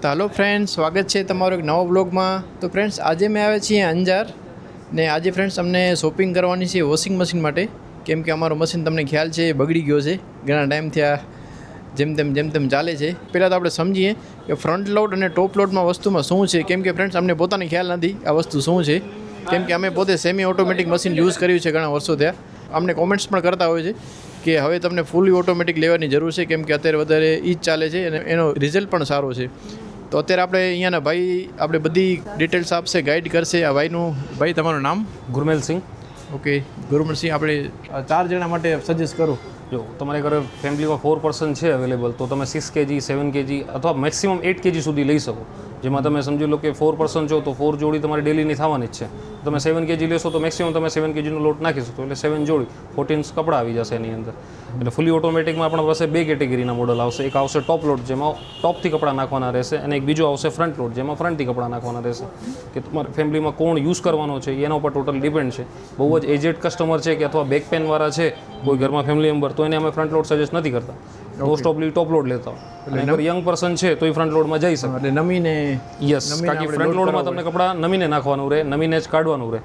તો hello friends, સ્વાગત છે તમારો એક નવા બ્લોગમાં. તો ફ્રેન્ડ્સ, આજે મેં આવ્યા છીએ અંજાર ને આજે ફ્રેન્ડ્સ અમને શોપિંગ કરવાની છે વોશિંગ મશીન માટે. કેમ કે અમારું મશીન તમને ખ્યાલ છે બગડી ગયો છે, ઘણા ટાઈમથી આ જેમ તેમ ચાલે છે. પહેલાં તો આપણે સમજીએ કે ફ્રન્ટ લોડ અને ટોપ લોડમાં વસ્તુમાં શું છે. કેમ કે ફ્રેન્ડ્સ અમને પોતાને ખ્યાલ નથી આ વસ્તુ શું છે. કેમ કે અમે પોતે સેમી ઓટોમેટિક મશીન યુઝ કર્યું છે ઘણા વર્ષો થયા. અમને કોમેન્ટ્સ પણ કરતા હોય છે કે હવે તમને ફૂલી ઓટોમેટિક લેવાની જરૂર છે, કેમ કે અત્યારે વધારે એ જ ચાલે છે અને એનો રિઝલ્ટ પણ સારો છે. તો અત્યારે આપણે અહીંયાના ભાઈ આપણે બધી ડિટેલ્સ આપશે, ગાઈડ કરશે. આ ભાઈ તમારું નામ? ગુરમેલસિંહ. ઓકે ગુરમેલસિંહ, આપણે 4 જણા માટે સજેસ્ટ કરો. જો તમારે ઘરે ફેમિલીમાં 4 પર્સન છે અવેલેબલ, તો તમે 6 kg 7 kg અથવા મેક્સિમમ 8 kg સુધી લઈ શકો. જેમાં તમે સમજી લો કે 4 પર્સન છો તો 4 જોડી તમારી ડેલીની થવાની જ છે. તમે 7 kg લેશો તો મેક્સિમમ તમે 7 kgનો લોટ નાખી શકો, એટલે 7 જોડી 14 કપડાં આવી જશે એની અંદર. એટલે ફૂલી ઓટોમેટિકમાં આપણા પાસે 2 કેટેગરીના મોડલ આવશે. એક આવશે ટોપ લોડ, જેમાં ટોપથી કપડાં નાખવાના રહેશે, અને એક બીજો આવશે ફ્રન્ટ લોડ, જેમાં ફ્રન્ટથી કપડાં નાખવાના રહેશે. કે તમારે ફેમિલીમાં કોણ યુઝ કરવાનો છે એના ઉપર ટોટલ ડિપેન્ડ છે. બહુ જ એજેડ કસ્ટમર છે કે અથવા બેક પેનવાળા છે કોઈ ઘરમાં ફેમિલી મેમ્બર, તો એને અમે ફ્રન્ટ લોડ સજેસ્ટ નથી કરતા. મોસ્ટ ઓફલી ટોપ લોડ લેતા હોય. અને યંગ પર્સન છે તો એ ફ્રન્ટ લોડમાં જઈ શકે. એટલે નમીને યસ, કારણ કે ફ્રન્ટ લોડમાં તમને કપડાં નમીને નાખવાનું રહે, નમીને જ કાઢવાનું રહે.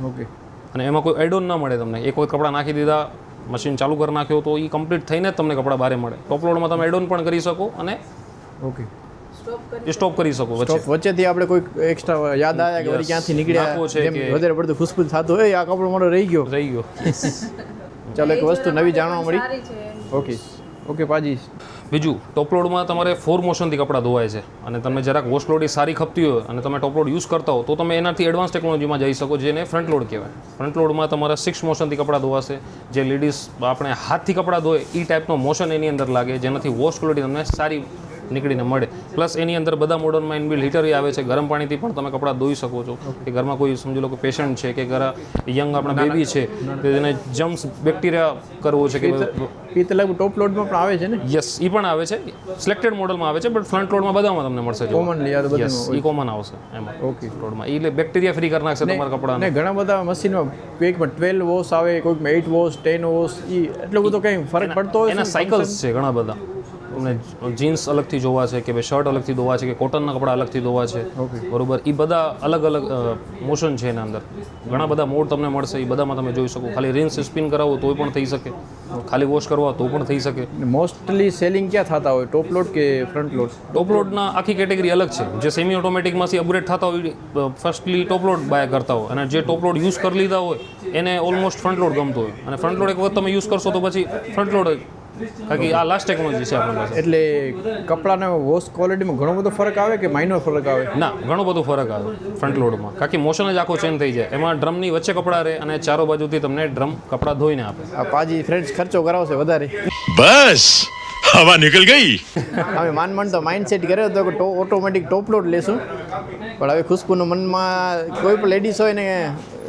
ઓકે. અને એમાં કોઈ એડ ઓન ના મળે તમને. એક વખત કપડાં નાખી દીધા, મશીન ચાલુ કરી નાખ્યો તો એ કમ્પ્લીટ થઈને જ તમને કપડાં બહાર મળે. ટોપ લોડમાં તમે એડ ઓન પણ કરી શકો અને ઓકે સ્ટોપ કરી શકો. વચ્ચેથી આપણે કોઈ એક્સ્ટ્રા યાદ આવ્યા કે વળી ક્યાંથી નીકળ્યા છે કે વધારે પડતું ખુશખુશ થતું હોય, આ કપડો મારો રહી ગયો. ચાલો, એક વસ્તુ નવી જાણવા મળી. ઓકે પાજી. બીજું, ટોપ લોડમાં તમારે 4 મોશનથી કપડાં ધોવાય છે, અને તમને જરાક વોશ લોડ સારી ખપતી હોય અને તમે ટોપ લોડ યુઝ કરતા હો તો તમે એનાથી એડવાન્સ ટેકનોલોજીમાં જઈ શકો, જેને ફ્રન્ટ લોડ કહેવાય. ફ્રન્ટ લોડમાં તમારા 6 મોશનથી કપડાં ધોવાશે. જે લેડીઝ આપણે હાથથી કપડાં ધોય એ ટાઈપનો મોશન એની અંદર લાગે, જેનાથી વોશ ક્વોલિટી તમને સારી નીકળીને મળે. પ્લસ એની અંદર બધા મોડર્નમાં ઇનબિલ્ટ હીટર આવે છે. ગરમ પાણીથી પણ તમે કપડાં ધોઈ શકો છો. કે ઘરમાં કોઈ સમજી લો કે પેશન્ટ છે કે ઘરે યંગ આપણા બેબી છે તો એને જમ્સ બેક્ટેરિયા કરવો છે કે એ તો લગભગ ટોપ લોડમાં પણ આવે છે ને? યસ, એ પણ આવે છે. સિલેક્ટેડ મોડલમાં આવે છે, બટ ફ્રન્ટ લોડમાં બધામાં તમને મળશે. કોમનલી આ બધું એ કોમન આવશે એમાં. ઓકે. લોડમાં એટલે બેક્ટેરિયા ફ્રી કરી નાખશે તમારા કપડાં. ને ઘણા બધા મશીનમાં કોઈકમાં 12 વોશ આવે, કોઈકમાં 8 વોશ, 10 વોશ. એ એટલો બધો કંઈ ફરક પડતો હોય? એના સાયકલ્સ છે ઘણા બધા. તમને જીન્સ અલગથી જોવા છે કે ભાઈ શર્ટ અલગથી ધોવા છે કે કોટનના કપડાં અલગથી ધોવા છે, બરોબર. એ બધા અલગ અલગ મોશન છે એના અંદર. ઘણા બધા મોડ તમને મળશે, એ બધામાં તમે જોઈ શકો. ખાલી રિન્સ સ્પિન કરાવો તો પણ થઈ શકે, ખાલી વોશ કરવા તો પણ થઈ શકે. મોસ્ટલી સેલિંગ ક્યાં થતા હોય, ટોપ લોડ કે ફ્રન્ટ લોડ? ટોપ લોડના આખી કેટેગરી અલગ છે. જે સેમી ઓટોમેટિકમાંથી અપગ્રેડ થતા હોય ફર્સ્ટલી ટોપ લોડ બાય કરતા હોય, અને જે ટોપ લોડ યુઝ કરી લીધા હોય એને ઓલમોસ્ટ ફ્રન્ટ લોડ ગમતો હોય. અને ફ્રન્ટ લોડ એક વખત તમે યુઝ કરશો તો પછી ફ્રન્ટ લોડ, કારણ કે આ લાસ્ટ ટેકનોલોજી છે આપણી પાસે. એટલે કપડાના વોશ ક્વોલિટીમાં ઘણો બધો ફરક આવે કે માઇનર ફરક આવે? ના, ઘણો બધો ફરક આવે ફ્રન્ટ લોડમાં, કારણ કે મોશન જ આખો ચેન્જ થઈ જાય. એમાં ડ્રમની વચ્ચે કપડાં રહે અને ચારો બાજુથી તમને ડ્રમ કપડાં ધોઈને આપે. આ પાજી ફ્રેન્ડ્સ ખર્ચો કરાવશે વધારે. બસ હવા નીકળ ગઈ. અમે માન તો માઇન્ડ સેટ કર્યો હતો કે ઓટોમેટિક ટોપ લોડ લેશું, પણ હવે ખુશ્બુનું મનમાં કોઈ પણ લેડીઝ હોય ને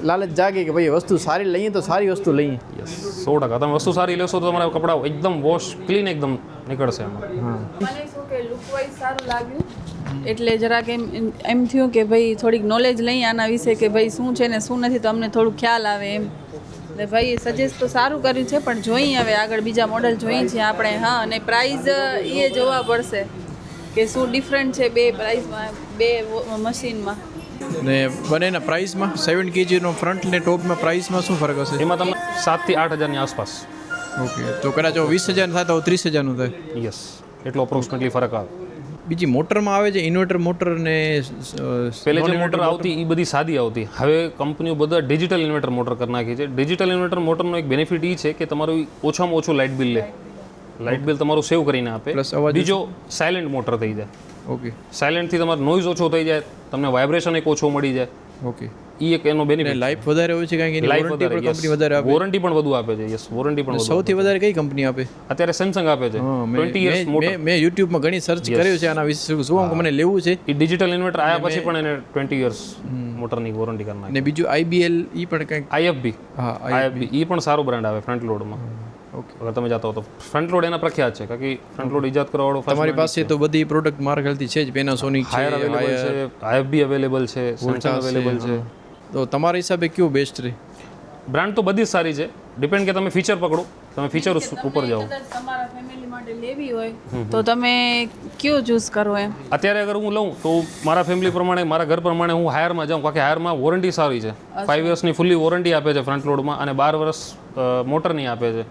લાલચ જાગે કે ભાઈ વસ્તુ સારી લઈએ તો સારી વસ્તુ લઈએ. 100%. તમે વસ્તુ સારી લેશો તો તમારા કપડાં એકદમ વોશ ક્લીન એકદમ નીકળશે એમાં. મને શું કે લુક વાઇઝ સારું લાગ્યું, એટલે જરાક એમ થયું કે ભાઈ થોડીક નોલેજ લઈએ આના વિશે કે ભાઈ શું છે ને શું નથી, તો અમને થોડુંક ખ્યાલ આવે એમ. એટલે ભાઈ સજેસ્ટ તો સારું કર્યું છે, પણ જોઈએ હવે આગળ બીજા મોડલ જોઈએ છીએ આપણે. હા, અને પ્રાઇઝ એ જોવા પડશે કે શું ડિફરન્ટ છે બે પ્રાઇઝમાં, બે મશીનમાં. ને બંનેના પ્રાઇસમાં 7 kgનો ફ્રન્ટ ને ટોપમાં પ્રાઇસમાં શું ફરક હશે? એમાં તમને 7 થી 8 હજારની આસપાસ. ઓકે, તો કદાચ 20,000 થાય તો 30,000નું થાય. યસ, એટલો અપ્રોક્સિમેટલી ફરક આવે. બીજી મોટરમાં આવે છે ઇન્વર્ટર મોટર ને પહેલે જે મોટર આવતી એ બધી સાદી આવતી. હવે કંપનીઓ બધા ડિજિટલ ઇન્વર્ટર મોટર કરી નાખી છે. ડિજિટલ ઇન્વર્ટર મોટરનો એક બેનિફિટ એ છે કે તમારું ઓછામાં ઓછું લાઇટ બિલ લે, લાઇટ બિલ તમારું સેવ કરીને આપે. બીજો સાયલેન્ટ મોટર થઈ જાય. ઓકે, સાયલેન્ટથી તમારો નોઇઝ ઓછો થઈ જાય, તમને વાઇબ્રેશન એક ઓછો મળી જાય. ઓકે, એ એક એનો બેનિફિટ. લાઈફ વધારે હોય છે કારણ કે વોરંટી પણ કંપની વધારે આપે. વોરંટી પણ વધુ આપે છે. યસ, વોરંટી પણ. સૌથી વધારે કઈ કંપની આપે? અત્યારે સેમસંગ આપે છે 20 યર્સ મોટર. મેં યુટ્યુબમાં ઘણી સર્ચ કર્યું છે આના વિશે, શું મને લેવું છે. એ ડિજિટલ ઇન્વર્ટર આવ્યા પછી પણ એને 20 યર્સ મોટરની વોરંટી કરી નાખી. ને બીજું IBL ઈ પણ કંઈક IFB. હા, IFB ઈ પણ સારો બ્રાન્ડ આવે ફ્રન્ટ લોડમાં. ઓકે, અગર તમે જાતા હો તો ફ્રન્ટ લોડ એના પ્રખ્યાત છે, કારણ કે ફ્રન્ટ લોડ ઇજાદ કરવાવાળો તમારી પાસે તો બધી પ્રોડક્ટ મારા ખ્યાલથી છે જ. પેનાસોનિક છે, અવેલેબલ છે, IFB અવેલેબલ છે, સેમસંગ અવેલેબલ છે. તો તમારા હિસાબે કયું બેસ્ટ રહે? બ્રાન્ડ તો બધી જ સારી છે, ડિપેન્ડ કે તમે ફીચર પકડો. તમે ફીચર ઉપર જાઓ. કદાચ તમારા ફેમિલી માટે લેવી હોય તો તમે કયો ચૂઝ કરો એમ? અત્યારે અગર હું લઉં તો મારા ફેમિલી પ્રમાણે, મારા ઘર પ્રમાણે હું હાયરમાં જાઉં, કારણ કે હાયરમાં વોરંટી સારી છે. 5 વર્ષની ફૂલ્લી વોરંટી આપે છે ફ્રન્ટ લોડમાં, અને 12 વર્ષ મોટરની આપે છે.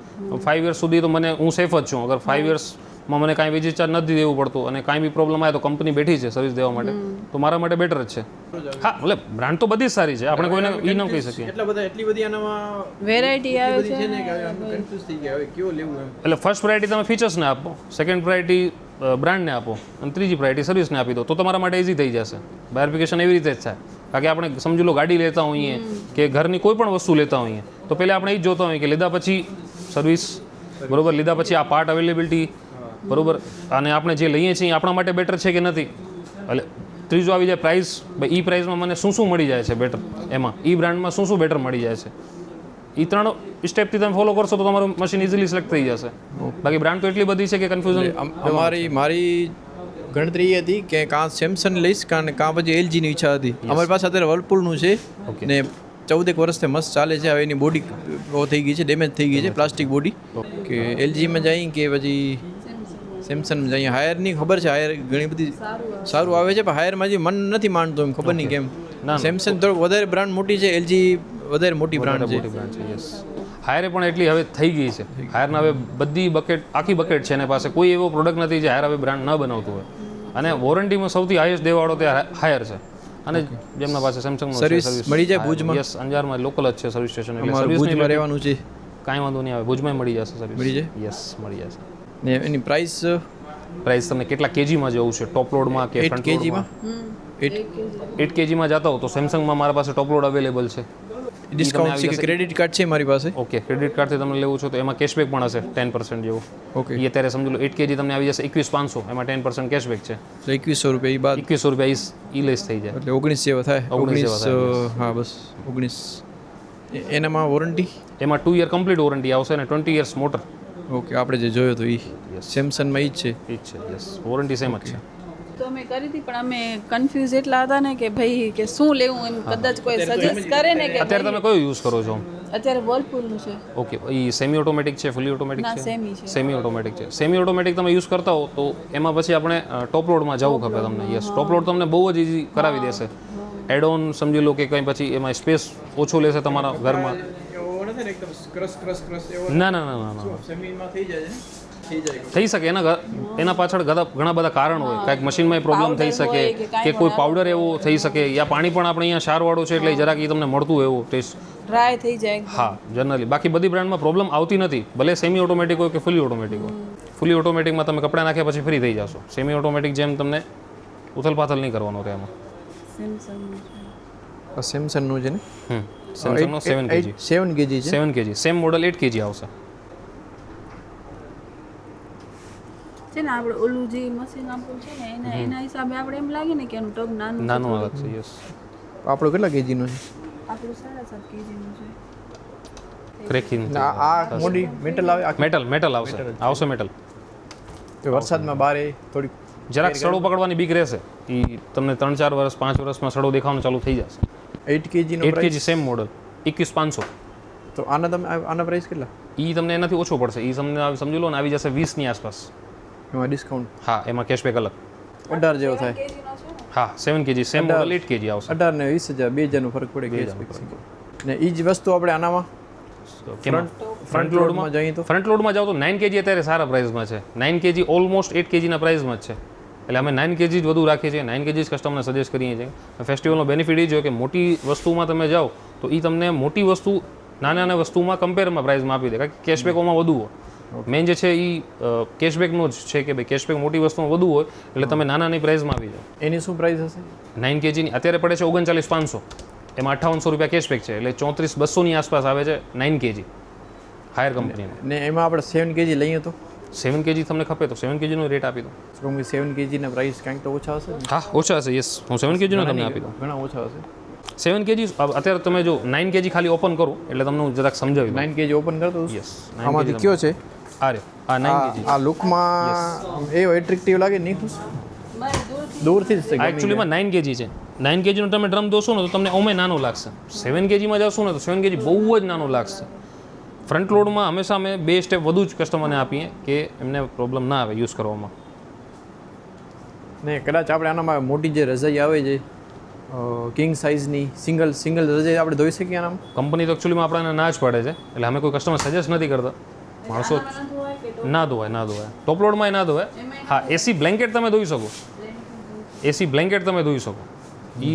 5 વર્ષ સુધી તો મને હું સેફ જ છું. અગર 5 વર્ષમાં મને કાંઈ વીજ ચાર્જ નથી દેવું પડતું અને કાંઈ બી પ્રોબ્લેમ આવે તો કંપની બેઠી છે સર્વિસ દેવા માટે, તો મારા માટે બેટર જ છે. હા, એટલે બ્રાન્ડ તો બધી જ સારી છે, આપણે કોઈને એ ન કહી શકીએ. એટલી બધી આનામાં વેરાયટી આવે છે છે ને કે કન્ફ્યુઝ થઈ ગયા હવે કયો લેવું એમ. એટલે ફર્સ્ટ પ્રાયોરિટી તમે ફીચર્સને આપો, સેકન્ડ પ્રાયોરિટી બ્રાન્ડને આપો, અને ત્રીજી પ્રાયોરિટી સર્વિસને આપી દો, તો તમારા માટે ઇઝી થઈ જશે. વેરિફિકેશન એવી રીતે જ થાય. કારણ કે આપણે સમજી લો ગાડી લેતા હોઈએ કે ઘરની કોઈ પણ વસ્તુ લેતા હોઈએ તો પહેલાં આપણે એ જ જોતા હોઈએ કે લીધા પછી સર્વિસ બરોબર, લીધા પછી આ પાર્ટ અવેલેબિલિટી બરોબર, અને આપણે જે લઈએ છીએ આપણા માટે બેટર છે કે નથી. એટલે ત્રીજું આવી જાય પ્રાઇસ. ભાઈ એ પ્રાઇસમાં મને શું શું મળી જાય છે બેટર, એમાં એ બ્રાન્ડમાં શું શું બેટર મળી જાય છે. એ 3 સ્ટેપથી તમે ફોલો કરશો તો તમારું મશીન ઇઝીલી સિલેક્ટ થઈ જશે. બાકી બ્રાન્ડ તો એટલી બધી છે કે કન્ફ્યુઝન. મારી ગણતરી એ હતી કે કાં સેમસંગ લઈશ કાં પછી એલજીની ઈચ્છા હતી. અમારી પાસે અત્યારે વર્લપુલનું છે ને 14 વર્ષથી મસ્ત ચાલે છે. હવે એની બોડી થઈ ગઈ છે, ડેમેજ થઈ ગઈ છે, પ્લાસ્ટિક બોડી. કે એલજીમાં જઈએ કે પછી સેમસંગમાં જઈએ. હાયરની ખબર છે, હાયર ઘણી બધી સારું આવે છે, પણ હાયરમાં જે મન નથી માનતો એમ, ખબર નહીં કેમ. સેમસંગ થોડુંક વધારે બ્રાન્ડ મોટી છે, એલજી વધારે મોટી બ્રાન્ડ છે. યસ, હાયરે પણ એટલી હવે થઈ ગઈ છે. હાયરના હવે બધી બકેટ, આખી બકેટ છે એના પાસે. કોઈ એવો પ્રોડક્ટ નથી જે હાયર હવે બ્રાન્ડ ન બનાવતું હોય. અને વોરંટીમાં સૌથી હાઈએસ્ટ દેવાળો તે હાયર છે. અને જેમના પાસે સેમસંગનો સર્વિસ મળી જાય ભુજમાં? યસ, અંજારમાં લોકલ જ છે સર્વિસ સ્ટેશન. એટલે અમારું સર્વિસની ભુજમાં રહેવાનું છે. કાંઈ વાંધો નહીં આવે, ભુજમાં મળી જશે સર્વિસ. મળી જાય? યસ, મળી જશે. ને એની પ્રાઇસ પ્રાઇસ તમને કેટલા કેજીમાં જવું છે, ટોપ લોડમાં કે 8 ફ્રન્ટ kgમાં? 8 kgમાં જતા હો તો સેમસંગમાં મારા પાસે ટોપ લોડ અવેલેબલ છે. ડિસ્કાઉન્ટ છે કે ક્રેડિટ કાર્ડ છે મારી પાસે? ઓકે, ક્રેડિટ કાર્ડથી તમે લેવું છો તો એમાં કેશબેક પણ હશે 10% જેવું. ઓકે, એ અત્યારે સમજી લો 8 kg તમને આવી જશે 21,500, એમાં 10% કેશબેક છે. તો 2100 રૂપિયા એ બાદ 2100 રૂપિયા ઈ લેસ થઈ જાય. એટલે 19 જેવા થાય. 19 હા બસ 19. એનામાં વોરંટી? એમાં 2 યર કમ્પ્લીટ વોરંટી આવશે અને 20 યર્સ મોટર. ઓકે, આપણે જે જોયો તો એ સેમસંગમાં એ જ છે. એ જ છે. યસ, વોરંટી સેમ જ છે. તો અમે કરી હતી પણ અમે કન્ફ્યુઝ એટલા હતા ને કે ભાઈ કે શું લેવું એમ. કદાચ કોઈ સજેસ્ટ કરે ને કે અત્યારે તમે કયો યુઝ કરો છો? અત્યારે વર્લપુલનું છે. ઓકે, એ સેમી ઓટોમેટિક છે, ફૂલી ઓટોમેટિક ના, છે? સેમી છે. સેમી ઓટોમેટિક છે. સેમી ઓટોમેટિક તમે યુઝ કરતા હો તો એમાં પછી આપણે ટોપ લોડમાં જવું ખપે તમને. યસ, ટોપ લોડ તમને બહુ જ ઇઝી કરાવી દેશે. એડ ઓન સમજી લો કે કંઈ પછી એમાં સ્પેસ ઓછો લેશે તમારા ઘરમાં. ના ના ના ના, થઈ શકે. એના પાછળ ઘણા બધા કારણ હોય. કાંઈક મશીનમાં પ્રોબ્લેમ થઈ શકે કે કોઈ પાવડર એવો થઈ શકે, યા પાણી પણ આપણે અહીંયા ક્ષારવાળું છે એટલે જરાક એ તમને મળતું એવું ટેસ્ટ ડ્રાય થઈ જાય. હા, જનરલી. બાકી બધી બ્રાન્ડમાં પ્રોબ્લેમ આવતી નથી, ભલે સેમી ઓટોમેટિક હોય કે ફૂલી ઓટોમેટિક હોય. ફૂલી ઓટોમેટિકમાં તમે કપડાં નાખ્યા પછી ફ્રી થઈ જશો. સેમી ઓટોમેટિક જેમ તમને ઉથલપાથલ નહીં કરવાનો રહે એમાં. સેમસંગનું છે ને? સેમસંગનો 7 kg. 7 kg છે. 7 kg. સેમ મોડલ 8 kg આવશે. છે ને આપણે ઓલું જે મશીન આપણું છે ને એના હિસાબે આપણે એમ લાગે ને કે એનું ટબ નાનું નાનું અલગ છે. યસ. આપણો કેટલા કેજીનો છે? આપણું 7.5 kgનું છે. ક્રેકિંગ. આ મોડી મેટલ આવે? મેટલ આવશે મેટલ. તો વરસાદમાં બારે થોડીક જરાક સડો પકડવાની બીક રહેશે. એ તમને 3-4 વર્ષ 5 વર્ષમાં સડો દેખાવાનું ચાલુ થઈ જશે. 8 kg નો 8 kg સેમ મોડલ 21,500. તો આના પ્રાઇસ કેટલા? એ તમને એનાથી ઓછો પડશે. એ તમને સમજી લો ને આવી જશે 20 ની આસપાસ. એમાં ડિસ્કાઉન્ટ? હા, એમાં કેશબેક અલગ. 18 જેવો થાય. હા, 7 kg સેમ મોડલ 8 kg આવશે. 18 ને 20,000 2000 નો ફરક પડે કેશબેક. ને એ જ વસ્તુ આપણે આનામાં ફ્રન્ટ લોડમાં જઈએ તો ફ્રન્ટ લોડમાં જાવ તો 9 kg અત્યારે સારા પ્રાઇસમાં છે. 9 kg ઓલમોસ્ટ 8 kg ના પ્રાઇસમાં જ છે. એટલે અમે 9 kg જ વધુ રાખીએ છીએ. 9 kg જ કસ્ટમરને સજેસ્ટ કરીએ છીએ. ફેસ્ટિવલનો બેનિફિટ એ છે કે મોટી વસ્તુમાં તમે જાઓ તો એ તમને મોટી વસ્તુ નાના વસ્તુમાં કમ્પેરમાં પ્રાઇસમાં આપી દે. કારણ કે કેશબેકોમાં વધુ હોય. મેઇન જે છે એ કેશબેકનો જ છે કે ભાઈ કેશબેક મોટી વસ્તુમાં વધુ હોય એટલે તમે નાનાની પ્રાઇસમાં આવી જાઓ. એની શું પ્રાઇસ હશે? 9 kgની અત્યારે પડે છે 39,500. એમાં 5800 રૂપિયા કેશબેક છે એટલે 34,200 ની આસપાસ આવે છે 9 kg હાયર કંપનીનો. ને એમાં આપણે 7 kg લઈએ તો 7 kg તમને ખપે તો 7 kg નો રેટ આપી દો. કેમ કે 7 kg ના પ્રાઇસ કંઈક તો ઓછા હશે ને? હા, ઓછા હશે. યસ, હું 7 kg નો તમને આપી દઉં. ઘણા ઓછા હશે. 7 kg અત્યારે તમે જો 9 kg ખાલી ઓપન કરો એટલે તમને હું જરાક સમજાવી દઉં. 9 kg ઓપન કરતો? યસ. આમાંથી કયો છે? આ રહ્યો. આ 9 kg. આ લુકમાં એવો એટ્રેક્ટિવ લાગે નહીં? ખુશ દૂરથી જ એકચ્યુઅલીમાં 9 kg છે. 9 kg નો તમે ડ્રમ દોશો ને તો તમને ઓમે નાનો લાગશે. 7 kg માં જાવશો ને તો 7 kg બહુ જ નાનો લાગશે. ફ્રન્ટ લોડમાં હંમેશા અમે 2 સ્ટેપ વધુ જ કસ્ટમરને આપીએ કે એમને પ્રોબ્લેમ ના આવે યુઝ કરવામાં. ને કદાચ આપણે આનામાં મોટી જે રજાઈ આવે છે કિંગ સાઇઝની સિંગલ રજાઈ આપણે ધોઈ શકીએ આનામાં? કંપની તો એકચ્યુઅલીમાં આપણને ના જ પાડે છે, એટલે અમે કોઈ કસ્ટમર સજેસ્ટ નથી કરતા. માણસો ના ધોવાય ટોપ લોડમાં ના ધોવાય. હા, એસી બ્લેન્કેટ તમે ધોઈ શકો, એસી બ્લેન્કેટ તમે ધોઈ શકો. એ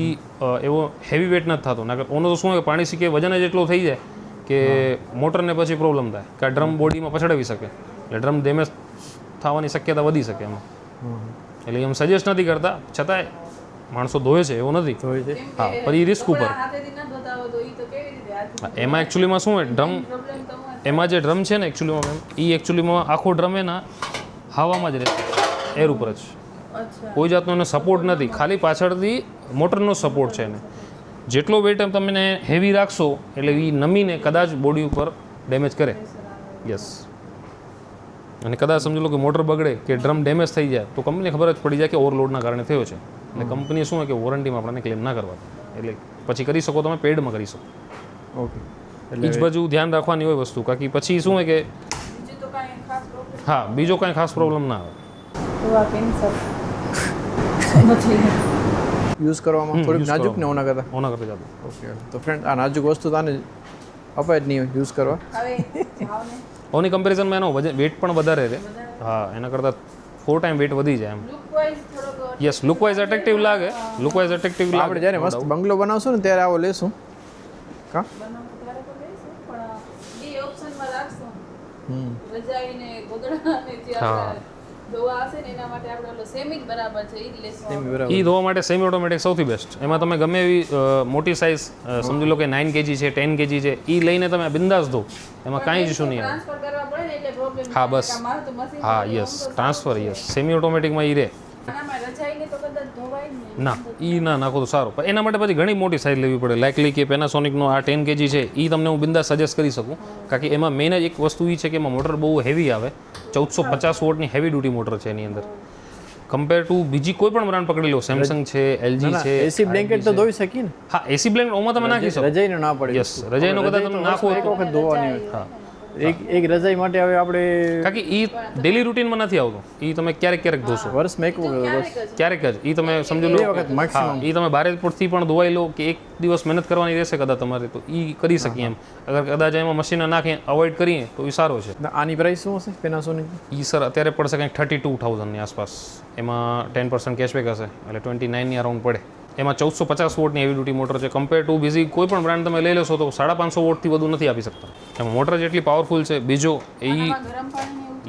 એવો હેવી વેટ નથી થતો. ના ઓનો તો શું કે પાણી સીકે વજન જ એટલો થઈ જાય કે મોટરને પછી પ્રોબ્લેમ થાય કે આ ડ્રમ બોડીમાં પછડાવી શકે, એટલે ડ્રમ ડેમેજ થવાની શક્યતા વધી શકે એમાં. એટલે એમ સજેસ્ટ નથી કરતા, છતાંય માણસો ધોવે છે એવું નથી. હા, પણ એ રિસ્ક ઉપર. એમાં એકચ્યુઅલીમાં શું હોય, ડ્રમ એમાં જે ડ્રમ છે ને એકચ્યુઅલીમાં મેમ, એ એકચ્યુઅલીમાં આખો ડ્રમ એના હવામાં જ રહેશે, એર ઉપર જ. કોઈ જાતનો એને સપોર્ટ નથી, ખાલી પાછળથી મોટરનો સપોર્ટ છે એને. જેટલો વેટ તમે હેવી રાખશો એટલે એ નમીને કદાચ બોડી ઉપર ડેમેજ કરે. યસ. અને કદાચ સમજી લો કે મોટર બગડે કે ડ્રમ ડેમેજ થઈ જાય તો કંપનીને ખબર જ પડી જાય કે ઓવરલોડના કારણે થયો છે. એટલે કંપની શું હોય કે વોરંટીમાં આપણને ક્લેમ ના કરવા, એટલે પછી કરી શકો તમે પેડમાં કરી શકો. ઓકે. એ જ બાજુ ધ્યાન રાખવાની હોય વસ્તુ, કારણ કે પછી શું હોય કે હા બીજો કાંઈ ખાસ પ્રોબ્લેમ ના આવે. યુઝ કરવામાં થોડીક નાજુક ને ઓના કરતા જાતું. ઓકે. તો ફ્રેન્ડ આ નાજુક વસ્તુ તો આને અપાય જ નહીં યુઝ કરવા. ઓની કમ્પેરિઝનમાં એનો વેટ પણ વધારે રહે. હા, એના કરતાં 4 ટાઈમ વેટ વધી જાય એમ. યસ, લુકવાઇઝ અટ્રેક્ટિવ લાગે. આપણે જ્યારે મસ્ત બંગલો બનાવશું ને ત્યારે આવો લેશું. કા ઈ ધોવા માટે સેમી ઓટોમેટિક સૌથી બેસ્ટ. એમાં તમે ગમે એવી મોટી સાઇઝ સમજી લો કે 9 kg છે, 10 kg છે, એ લઈને તમે બિંદાસ ધો, એમાં કાંઈ જ ઇશ્યુ નહીં આવે. હા બસ, હા યસ, ટ્રાન્સફર યસ, સેમી ઓટોમેટિકમાં એ રહે. ના, એ ના નાખો તો સારું, પણ એના માટે પછી ઘણી મોટી સાઇઝ લેવી પડે. લાઇકલી કે પેનાસોનિકનો આ 10 kg છે, એ તમને હું બિંદાસ સજેસ્ટ કરી શકું, કારણ કે એમાં મેઇન જ એક વસ્તુ એ છે કે એમાં મોટર બહુ હેવી આવે. 1450 વોટની હેવી ડ્યુટી મોટર છે એની અંદર, કમ્પેર ટુ બીજી કોઈ પણ બ્રાન્ડ પકડી લો, સેમસંગ છે, એલજી છે. એસી બ્લેન્કેટ તો ધોઈ શકીએ ને? હા, એસી બ્લેન્કેટ ઓમાં તમે નાખી શકો. રજાઈનો ના પડે. યસ, રજાઈનો કદાચ તમે નાખો એક વખત ધોવાની હોય. હા, એક રજાઈ માટે હવે આપણે કારણ કે એ ડેલી રૂટીનમાં નથી આવતો, એ તમે ક્યારેક ધોશો, વર્ષમાં એક વખત ક્યારેક જ. એ તમે સમજી લો વખત maximum. એ તમે બારે પરથી પણ ધોવાઈ લો કે એક દિવસ મહેનત કરવાની રહેશે કદાચ તમારે, તો એ કરી શકીએ એમ. અગર કદાચ એમાં મશીન નાખીએ અવોઇડ કરીએ તો એ સારો છે. આની પ્રાઇસ શું હશે પેનાસોનિક? એ સર અત્યારે પડશે કંઈક 32,000ની આસપાસ. એમાં 10% કેશબેક હશે, એટલે 29ની અરાઉન્ડ પડે. એમાં 1450 વોટની હેવી ડ્યુટી મોટર છે. કમ્પેર ટુ બીજી કોઈ પણ બ્રાન્ડ તમે લઈ લેશો તો 550 વોટથી વધુ નથી આપી શકતા. એમાં મોટર જેટલી પાવરફુલ છે. બીજો એ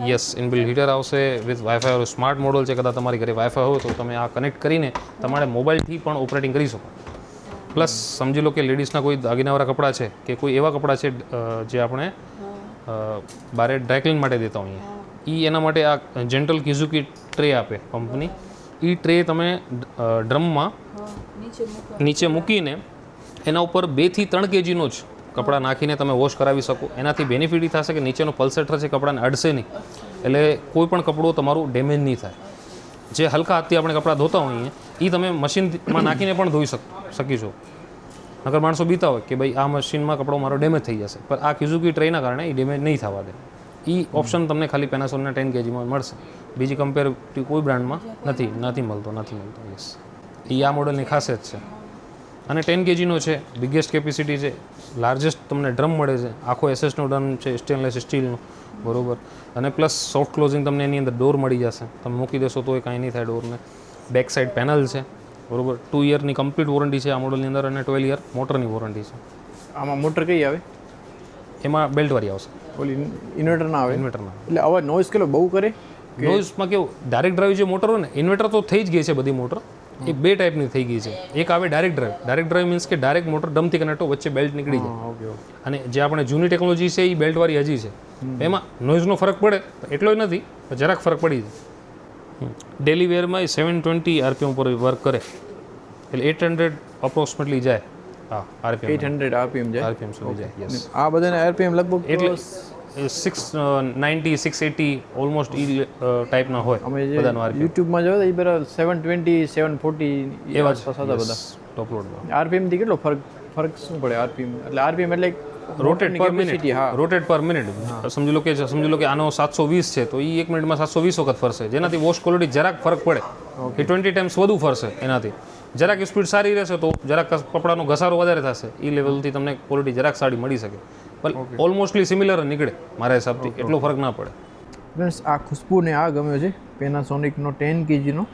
યસ, ઇનબિલ્ટ હીટર આવશે વિથ વાઈફાઈ. સ્માર્ટ મોડલ છે, કદાચ તમારી ઘરે વાઈફાઈ હોય તો તમે આ કનેક્ટ કરીને તમારે મોબાઈલથી પણ ઓપરેટિંગ કરી શકો. પ્લસ સમજી લો કે લેડીઝના કોઈ દાગીનાવાળા કપડાં છે કે કોઈ એવા કપડાં છે જે આપણે બારે ડ્રાયક્લીન માટે દેતા હોઈએ, એ એના માટે આ જેન્ટલ કિઝુકી ટ્રે આપે કંપની. એ ટ્રે તમે ડ્રમમાં નીચે મૂકીને એના ઉપર 2 થી 3 kgનો જ કપડાં નાખીને તમે વોશ કરાવી શકો. એનાથી બેનિફિટ એ થશે કે નીચેનો પલ્સેટર છે કપડાને અડશે નહીં, એટલે કોઈ પણ કપડું તમારું ડેમેજ નહીં થાય. જે હલકા હાથથી આપણે કપડાં ધોતા હોઈએ એ તમે મશીનમાં નાખીને પણ ધોઈ શકીશો. નકર માણસો બીતા હોય કે ભાઈ આ મશીનમાં કપડો મારો ડેમેજ થઈ જશે, પણ આ કિઝુકી ટ્રેના કારણે એ ડેમેજ નહીં થવા દે. એ ઓપ્શન તમને ખાલી પેનાસોનિકના 10 kgમાં મળશે, બીજી કમ્પેરેટિવ કોઈ બ્રાન્ડમાં નથી મળતો. યસ, એ આ મોડલની ખાસિયત છે. અને 10 kgનો છે, બિગેસ્ટ કેપેસિટી છે, લાર્જેસ્ટ તમને ડ્રમ મળે છે, આખો એસએસનો ડ્રમ છે, સ્ટેનલેસ સ્ટીલનો, બરોબર. અને પ્લસ સોફ્ટ ક્લોઝિંગ તમને એની અંદર ડોર મળી જશે, તમે મૂકી દેશો તો એ કાંઈ નહીં થાય ડોરને. બેક સાઈડ પેનલ છે, બરોબર. 2 યરની કમ્પ્લીટ વોરંટી છે આ મોડલની અંદર, અને 12 યર મોટરની વોરંટી છે. આમાં મોટર કઈ આવે? એમાં બેલ્ટવાળી આવશે, ઓલી ઇન્વર્ટર ના આવે? ઇન્વર્ટર ના. એટલે અવાજ નોઇઝ કેટલો બહુ કરે? નોઇઝમાં કેવું, ડાયરેક્ટ ડ્રાઈવ જે મોટર હોય ને, ઇન્વર્ટર તો થઈ જ ગઈ છે બધી મોટર, એ 2 ટાઈપની થઈ ગઈ છે. એક આવે ડાયરેક્ટ ડ્રાઈવ મીન્સ કે ડાયરેક્ટ મોટર ડમથી કનેક્ટ હોય, વચ્ચે બેલ્ટ નીકળી જાય. ઓકે. અને જે આપણે જૂની ટેકનોલોજી છે એ બેલ્ટવાળી હજી છે. એમાં નોઇઝનો ફરક પડે એટલો જરાક ફરક પડી જાય. ડેલી વેરમાં 720 RPM ઉપર વર્ક કરે, એટલે 800 અપ્રોક્સિમેટલી જાય. હા, RPM 800 RPM જાય, RPM સુધી જાય. યસ, આ બધાના RPM લગભગ એટલે 690 680 ઓલમોસ્ટ એ ટાઈપના હોય બધાનો RPM. યુટ્યુબમાં જોયો એ બધા 720 740 એવા આસપાસ હતા બધા ટોપ લોડમાં. RPM થી કેટલો ફરક શું પડે? RPM એટલે RPM એટલે રોટેટ પર મિનિટ capacity, હા. રોટેટ પર મિનિટ સમજી લો કે આનો 720 છે તો એ 1 મિનિટમાં 720 વખત ફરશે જેનાથી વોશ ક્વોલિટી જરાક ફરક પડે કે 20 ટાઈમ્સ વધુ ફરશે એનાથી જરાક સ્પીડ સારી રહેશે તો જરાક કપડાનો ઘસારો વધારે થશે એ લેવલથી તમને ક્વોલિટી જરાક સારી મળી શકે પણ ઓલમોસ્ટલી સિમિલર જ નીકળે મારા હિસાબથી એટલો ફરક ના પડે. ફ્રેન્ડ્સ આ ખુશ્બુને આ ગમ્યો છે પેનાસોનિકનો 10 kgનો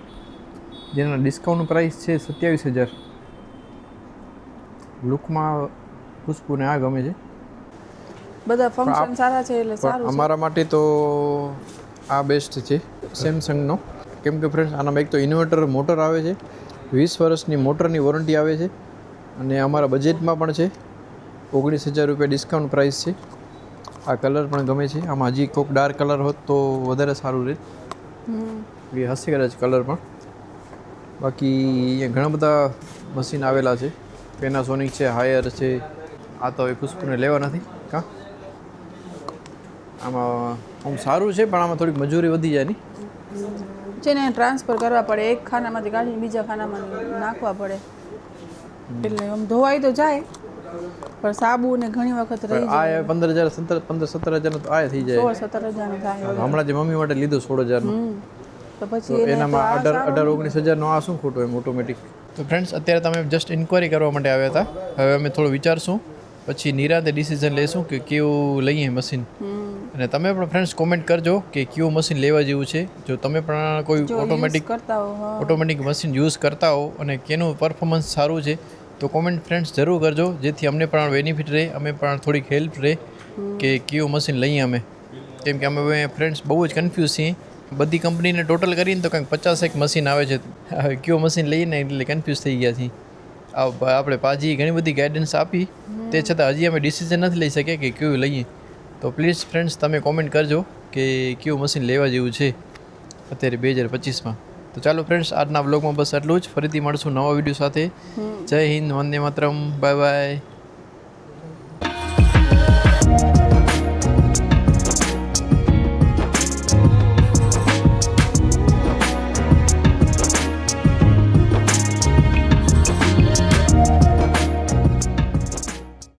જેના ડિસ્કાઉન્ટ પ્રાઇસ છે 27,000. લુકમાં ખુશ્બુને આ ગમે છે. બધા ફંક્શન સારા છે એટલે પણ સારું છે. અમારા માટે તો આ બેસ્ટ છે સેમસંગનો કેમ કે ફ્રેન્ડ્સ આનામાં એક તો ઇન્વર્ટર મોટર આવે છે 20 વર્ષની મોટરની વોરંટી આવે છે અને અમારા બજેટમાં પણ છે 19,000 રૂપિયા ડિસ્કાઉન્ટ પ્રાઇસ છે. આ કલર પણ ગમે છે આમાં હજી કોઈક ડાર્ક કલર હોત તો વધારે સારું રહે એ હશે કદાચ કલર પણ. બાકી અહીંયા ઘણા બધા મશીન આવેલા છે પેનાસોનિક છે હાયર છે આ તો એ ખુશ્બુને લેવા નથી કાં આમાં આમ સારું છે પણ આમાં થોડીક મજૂરી વધી જાય નહીં. જેને ટ્રાન્સફર કરવા પડે એક ખાનામાંથી કાઢીને બીજા ખાનામાં નાખવા પડે એટલે આમ ધોવાઈ તો જાય પણ સાબુ ને ઘણી વખત રહી આ જાય 15,000 તો આ થઈ જાય 16-17 હજારનું થાય હમણાં જે મમ્મી માટે લીધું 16,000 તો પછી એને એનામાં તો આ 18-19,000 આ શું ખોટું એમ ઓટોમેટિક. તો ફ્રેન્ડ્સ અત્યારે તમે જસ્ટ ઇન્ક્વાયરી કરવા માટે આવ્યા હતા હવે અમે થોડું વિચારશું પછી નિરાંતે ડિસિઝન લેશું કે કેવું લઈએ મશીન અને તમે પણ ફ્રેન્ડ્સ કોમેન્ટ કરજો કે કયું મશીન લેવા જેવું છે જો તમે પણ કોઈ જો ઓટોમેટિક use કરતા હો હા. ઓટોમેટિક મશીન યુઝ કરતા હો અને કેનું પરફોર્મન્સ સારું છે તો કોમેન્ટ ફ્રેન્ડ્સ જરૂર કરજો જેથી અમને પણ બેનિફિટ રહે અમે પણ થોડીક હેલ્પ રહે કે કયું મશીન લઈએ અમે કેમ કે અમે ફ્રેન્ડ્સ બહુ જ કન્ફ્યુઝ છીએ બધી કંપનીને ટોટલ કરીને તો કંઈક 50 મશીન આવે છે હવે કયું મશીન લઈએ ને એટલે કન્ફ્યુઝ થઈ ગયા છીએ. આપણે પાજી ઘણી બધી ગાઈડન્સ આપી તે છતાં હજી અમે ડિસિઝન નથી લઈ શક્યા કે કયું લઈએ તો પ્લીઝ ફ્રેન્ડ્સ તમે કોમેન્ટ કરજો કે કયું મશીન લેવા જેવું છે અત્યારે 2025માં. તો ચાલો ફ્રેન્ડ્સ આજના વ્લોગમાં બસ આટલું જ ફરીથી મળશું નવા વિડીયો સાથે. જય હિન્દ વંદે માતરમ બાય બાય.